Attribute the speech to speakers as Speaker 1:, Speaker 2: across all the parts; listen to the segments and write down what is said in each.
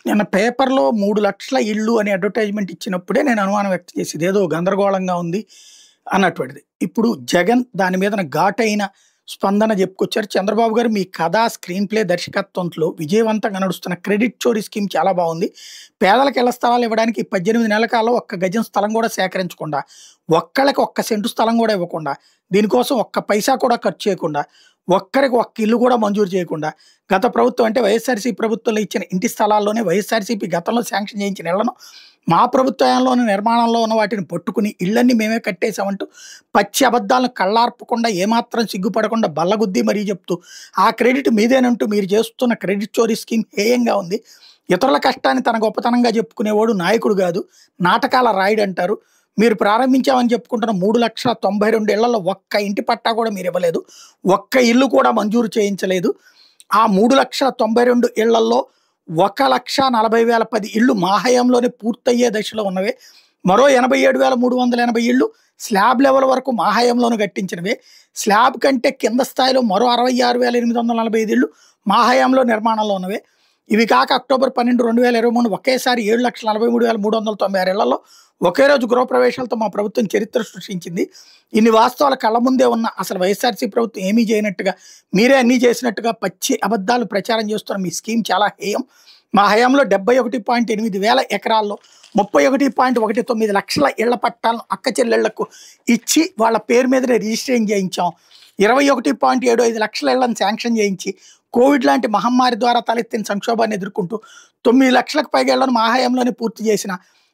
Speaker 1: నిన్న పేపర్‌లో 3,00,000 ఇల్లు అని అడ్వర్టైజ్‌మెంట్ ఇచ్చినప్పుడే నేను అనుమానం వ్యక్తం చేసి ఇదేదో గందరగోళంగా ఉంది అన్నటువంటిది. ఇప్పుడు జగన్ దాని మీదన ఘాటైన స్పందన చెప్పుకొచ్చారు. చంద్రబాబు గారు మీ కథ, స్క్రీన్ ప్లే, దర్శకత్వంలో విజయవంతంగా నడుస్తున్న క్రెడిట్ చోరీ స్కీమ్ చాలా బాగుంది. పేదలకు ఇళ్ల స్థలాలు ఇవ్వడానికి 18 నెలల కాలంలో ఒక్క గజం స్థలం కూడా సేకరించకుండా, ఒక్కళ్ళకి ఒక్క సెంటు స్థలం కూడా ఇవ్వకుండా, దీనికోసం ఒక్క పైసా కూడా ఖర్చు చేయకుండా, ఒక్కరికి ఒక్క ఇల్లు కూడా మంజూరు చేయకుండా, గత ప్రభుత్వం అంటే వైఎస్ఆర్‌సీపీ ప్రభుత్వంలో ఇచ్చిన ఇంటి స్థలాల్లోనే వైఎస్ఆర్‌సీపీ గతంలో శాంక్షన్ చేయించిన ఇళ్లను మా ప్రభుత్వంలోని నిర్మాణంలో ఉన్న వాటిని పట్టుకుని ఇళ్ళన్నీ మేమే కట్టేసామంటూ పచ్చి అబద్ధాలను కళ్ళార్పకుండా ఏమాత్రం సిగ్గుపడకుండా బల్లగుద్ది మరీ చెప్తూ ఆ క్రెడిట్ మీదేనంటూ మీరు చేస్తున్న క్రెడిట్ చోరీ స్కీమ్ హేయంగా ఉంది. ఇతరుల కష్టాన్ని తన గొప్పతనంగా చెప్పుకునేవాడు నాయకుడు కాదు, నాటకాల రాయుడు అంటారు. మీరు ప్రారంభించామని చెప్పుకుంటున్న 3,92,000 ఇళ్లలో ఒక్క ఇంటి పట్టా కూడా మీరు ఇవ్వలేదు, ఒక్క ఇల్లు కూడా మంజూరు చేయించలేదు. ఆ 3,92,000 ఇళ్లలో 1,40,010 ఇళ్ళు మా హయాంలోనే పూర్తయ్యే దశలో ఉన్నవే. మరో 87,380 ఇళ్ళు స్లాబ్ లెవెల్ వరకు మా హయాంలోనే కట్టించినవే. స్లాబ్ కంటే కింద స్థాయిలో మరో 66,845 ఇళ్ళు మా హయాంలో నిర్మాణంలో ఉన్నవే. ఇవి కాక అక్టోబర్ 12, 2023 ఒకేసారి 7,43,396 ఇళ్లలో ఒకే రోజు గృహప్రవేశాలతో మా ప్రభుత్వం చరిత్ర సృష్టించింది. ఇన్ని వాస్తవాల కళ్ళ ముందే ఉన్న అసలు వైఎస్ఆర్‌సీ ప్రభుత్వం ఏమీ చేయనట్టుగా, మీరే అన్నీ చేసినట్టుగా పచ్చి అబద్ధాలు ప్రచారం చేస్తున్న మీ స్కీమ్ చాలా హేయం. మా హయాంలో 71.8 వేల ఎకరాల్లో 31.19 లక్షల ఇళ్ల పట్టాలను అక్క చెల్లెళ్లకు ఇచ్చి వాళ్ళ పేరు మీదనే రిజిస్ట్రేషన్ చేయించాం. 21.75 లక్షల ఇళ్లను శాంక్షన్ చేయించి కోవిడ్ లాంటి మహమ్మారి ద్వారా తలెత్తిన సంక్షోభాన్ని ఎదుర్కొంటూ 9 లక్షలకు పైగా ఇళ్లను మా హయాంలోనే పూర్తి చేసిన,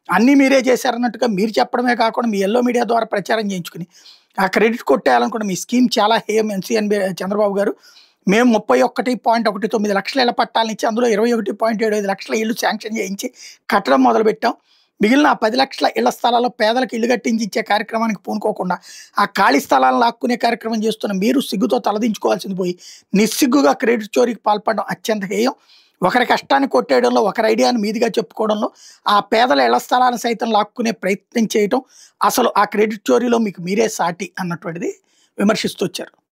Speaker 1: అన్నీ మీరే చేశారన్నట్టుగా మీరు చెప్పడమే కాకుండా మీ ఎల్లో మీడియా ద్వారా ప్రచారం చేయించుకుని ఆ క్రెడిట్ కొట్టేయాలనుకున్న మీ స్కీమ్ చాలా హేయం. ఎన్సీఎన్బీ చంద్రబాబు గారు, మేము 31.19 లక్షల ఇళ్ల పట్టాలను ఇచ్చి అందులో 21.75 లక్షల ఇళ్ళు శాంక్షన్ చేయించి కట్టడం మొదలుపెట్టాం. మిగిలిన 10 లక్షల ఇళ్ల స్థలాల్లో పేదలకు ఇల్లు కట్టించి ఇచ్చే కార్యక్రమానికి పూనుకోకుండా ఆ ఖాళీ స్థలాలను లాక్కునే కార్యక్రమం చేస్తున్న మీరు సిగ్గుతో తలదించుకోవాల్సింది పోయి నిస్సిగ్గుగా క్రెడిట్ చోరీకి పాల్పడడం అత్యంత హేయం. ఒకరి కష్టాన్ని కొట్టేయడంలో, ఒకరి ఐడియాను మీదిగా చెప్పుకోవడంలో, ఆ పేదల ఇళ్ల స్థలాలను సైతం లాక్కునే ప్రయత్నం చేయటం అసలు ఆ క్రెడిట్ చోరీలో మీకు మీరే సాటి అన్నటువంటిది విమర్శిస్తూ వచ్చారు.